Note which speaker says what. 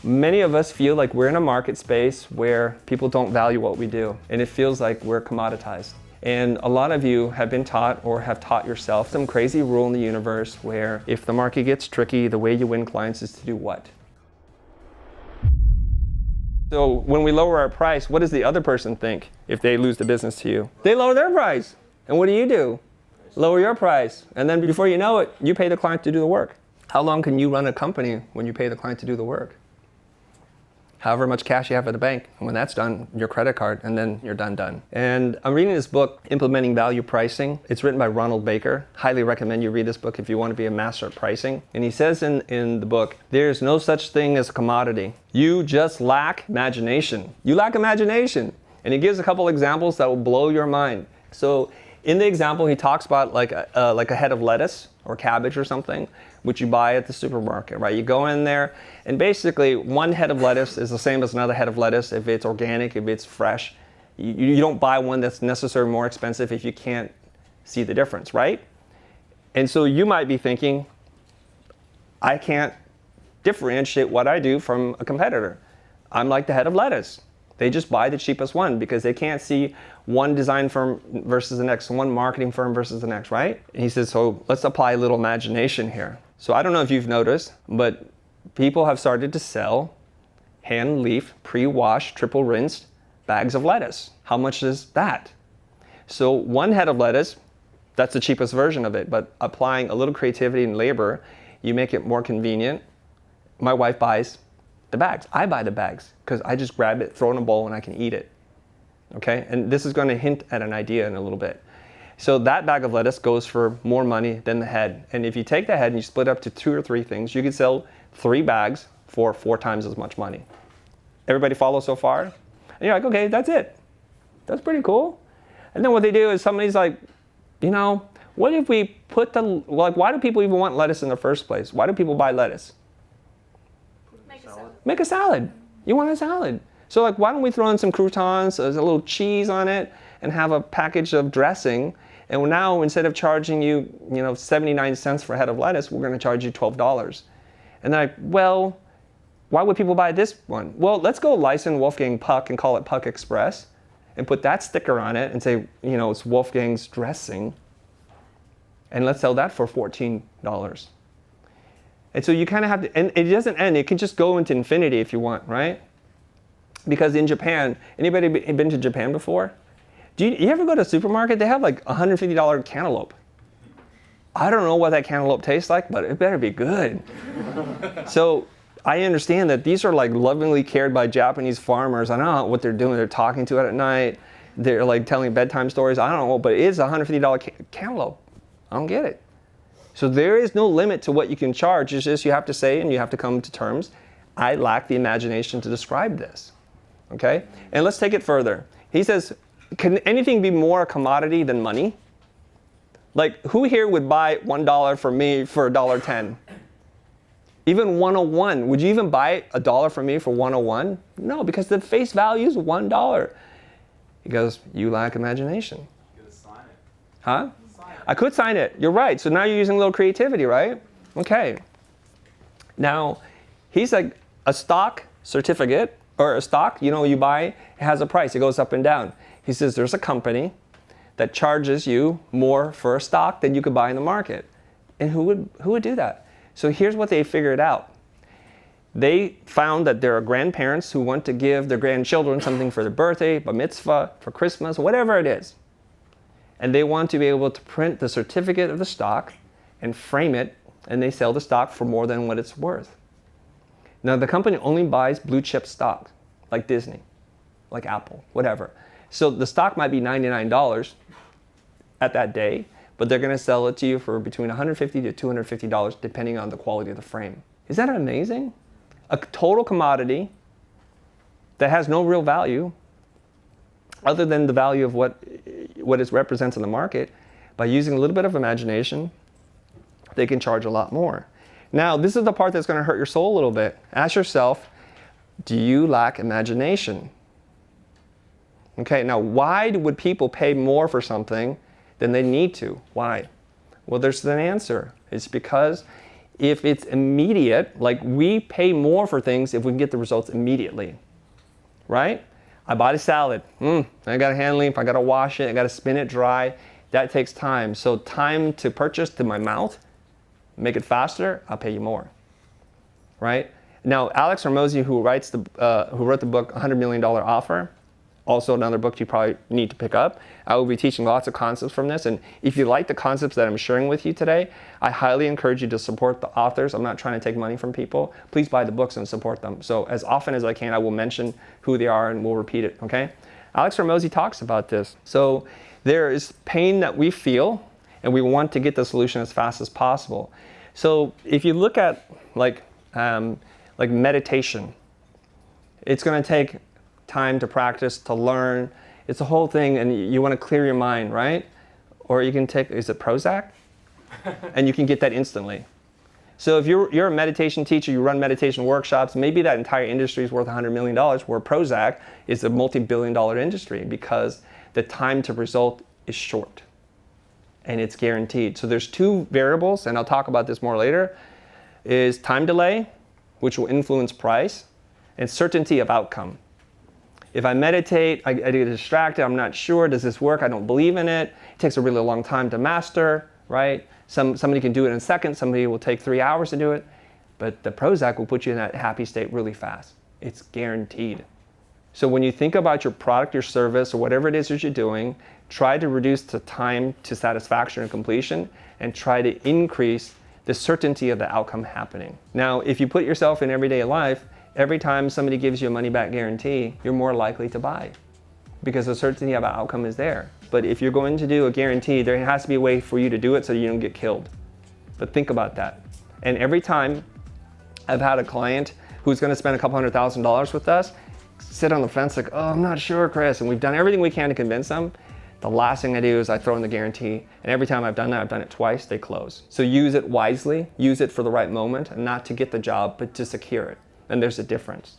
Speaker 1: Many of us feel like we're in a market space where people don't value what we do, and it feels like we're commoditized. And a lot of you have been taught or have taught yourself some crazy rule in the universe where if the market gets tricky, the way you win clients is to do what? So when we lower our price, what does the other person think if they lose the business to you? They lower their price. And what do? Lower your price. And then before you know it, you pay the client to do the work. How long can you run a company when you pay the client to do the work? However much cash you have at the bank, and when that's done, your credit card, and then you're done. And I'm reading this book, Implementing Value Pricing. It's written by Ronald Baker. Highly recommend you read this book if you want to be a master at pricing. And he says in the book, there's no such thing as a commodity. You just lack imagination. You lack imagination. And he gives a couple examples that will blow your mind. So in the example, he talks about like a head of lettuce or cabbage or something, which you buy at the supermarket, right? You go in there, and basically one head of lettuce is the same as another head of lettuce if it's organic, if it's fresh. You don't buy one that's necessarily more expensive if you can't see the difference, right? And so you might be thinking, I can't differentiate what I do from a competitor. I'm like the head of lettuce. They just buy the cheapest one because they can't see one design firm versus the next, one marketing firm versus the next, right? And he says, so let's apply a little imagination here. So I don't know if you've noticed, but people have started to sell hand leaf, pre-washed, triple rinsed bags of lettuce. How much is that? So one head of lettuce, that's the cheapest version of it, but applying a little creativity and labor, you make it more convenient. My wife buys the bags. I buy the bags because I just grab it, throw it in a bowl, and I can eat it. Okay, and this is going to hint at an idea in a little bit. So that bag of lettuce goes for more money than the head. And if you take the head and you split up to 2 or 3 things, you could sell 3 bags for 4 times as much money. Everybody follow so far? And you're like, okay, that's it. That's pretty cool. And then what they do is somebody's like, what if we put why do people even want lettuce in the first place? Why do people buy lettuce? Make a salad. You want a salad. So why don't we throw in some croutons, a little cheese on it, and have a package of dressing. And now instead of charging you, 79 cents for a head of lettuce, we're going to charge you $12. And they're like, well, why would people buy this one? Well, let's go license Wolfgang Puck and call it Puck Express and put that sticker on it and say, it's Wolfgang's dressing. And let's sell that for $14. And so you kind of have to, and it doesn't end. It can just go into infinity if you want, right? Because in Japan, anybody been to Japan before? Do you ever go to a supermarket? They have like $150 cantaloupe. I don't know what that cantaloupe tastes like, but it better be good. So I understand that these are like lovingly cared by Japanese farmers. I don't know what they're doing. They're talking to it at night. They're like telling bedtime stories. I don't know, but it is a $150 cantaloupe. I don't get it. So there is no limit to what you can charge. It's just you have to say and you have to come to terms. I lack the imagination to describe this. Okay? And let's take it further. He says, can anything be more a commodity than money? Like, who here would buy $1 for me for $1.10? Even 101. Would you even buy $1 from me for 101? No, because the face value is $1. He goes, you lack imagination.
Speaker 2: You gotta sign it.
Speaker 1: Huh? I could sign it. You're right. So now you're using a little creativity, right? Okay. Now, he's like, a stock certificate or a stock, you buy, it has a price. It goes up and down. He says there's a company that charges you more for a stock than you could buy in the market. And who would do that? So here's what they figured out. They found that there are grandparents who want to give their grandchildren something for their birthday, bar mitzvah, for Christmas, whatever it is. And they want to be able to print the certificate of the stock and frame it, and they sell the stock for more than what it's worth. Now, the company only buys blue chip stock, like Disney, like Apple, whatever. So the stock might be $99 at that day, but they're going to sell it to you for between $150 to $250, depending on the quality of the frame. Is that amazing? A total commodity that has no real value, other than the value of what it represents in the market. By using a little bit of imagination, they can charge a lot more. Now, this is the part that's going to hurt your soul a little bit. Ask yourself, do you lack imagination? Okay, now why would people pay more for something than they need to? Why? Well, there's an answer. It's because if it's immediate, like we pay more for things if we can get the results immediately, right? I bought a salad. I got to hand leaf, I got to wash it, I got to spin it dry. That takes time. So time to purchase to my mouth, make it faster, I'll pay you more, right? Now, Alex Hormozi, who wrote the book $100 Million Offer, also another book you probably need to pick up. I will be teaching lots of concepts from this, and if you like the concepts that I'm sharing with you today, I highly encourage you to support the authors. I'm not trying to take money from people. Please buy the books and support them. So as often as I can, I will mention who they are and we'll repeat it, okay? Alex Hormozi talks about this. So there is pain that we feel, and we want to get the solution as fast as possible. So if you look at like meditation, it's going to take time to practice, to learn. It's a whole thing, and you want to clear your mind, right? Or you can take, is it Prozac? And you can get that instantly. So if you're a meditation teacher, you run meditation workshops, maybe that entire industry is worth $100 million, where Prozac is a multi-billion-dollar industry because the time to result is short and it's guaranteed. So there's two variables, and I'll talk about this more later, is time delay, which will influence price, and certainty of outcome. If I meditate, I get distracted, I'm not sure, does this work? I don't believe in it. It takes a really long time to master, right? Somebody can do it in a second, somebody will take 3 hours to do it, but the Prozac will put you in that happy state really fast. It's guaranteed. So when you think about your product, your service, or whatever it is that you're doing, try to reduce the time to satisfaction and completion, and try to increase the certainty of the outcome happening. Now, if you put yourself in everyday life, every time somebody gives you a money-back guarantee, you're more likely to buy because the certainty of an outcome is there. But if you're going to do a guarantee, there has to be a way for you to do it so you don't get killed. But think about that. And every time I've had a client who's going to spend a couple $100,000 with us sit on the fence like, oh, I'm not sure, Chris, and we've done everything we can to convince them, the last thing I do is I throw in the guarantee, and every time I've done that, I've done it twice, they close. So use it wisely, use it for the right moment, and not to get the job, but to secure it. And there's a difference.